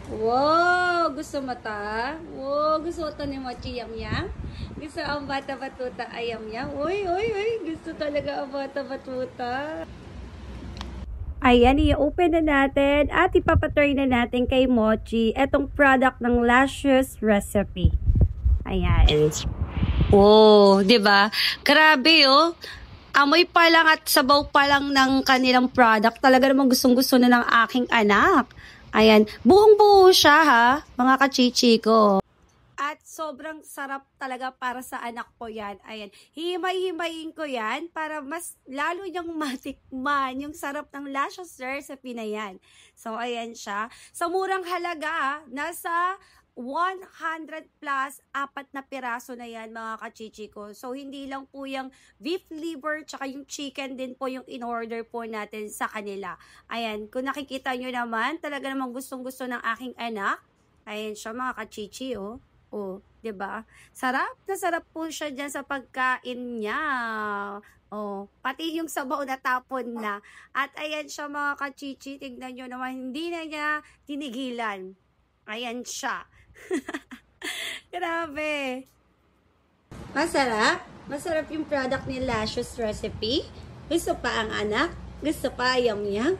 Wow! Gusto mo ta? Wow! Gusto ito ni Mochi Yam Yam? Gusto ang bata batuta ayam yam? Uy, uy, uy! Gusto talaga ang bata batuta. Ayan, i-open na natin at ipapatry na natin kay Mochi itong product ng Lashes Recipe. Ayan. Oh, 'di ba? Grabe oh. Amoy pa lang at sabaw pa lang ng kanilang product. Talaga namang gustong-gusto na ng aking anak. Ayan, buong-buo siya ha, mga kachichi ko. At sobrang sarap talaga para sa anak ko yan. Ayan, himay-himayin ko yan para mas lalo niyang matikman yung sarap ng Lashes Recipe na yan. So, ayan siya. Sa murang halaga, nasa 100 plus, 4 na piraso na yan mga kachichi ko. So, hindi lang po yung beef liver, tsaka yung chicken din po yung in-order po natin sa kanila. Ayan, kung nakikita nyo naman, talaga namang gustong-gusto ng aking anak. Ayan siya mga kachichi, oh. Oh, 'di ba? Sarap na sarap po siya diyan sa pagkain niya. Oh, pati yung sabaw na tapon na. At ayan siya mga kachichi, tignan nyo naman, hindi na niya tinigilan. Ayan siya. Grabe. Masarap. Masarap yung product ni Lashes Recipe. Gusto pa ang anak? Gusto pa yum yum?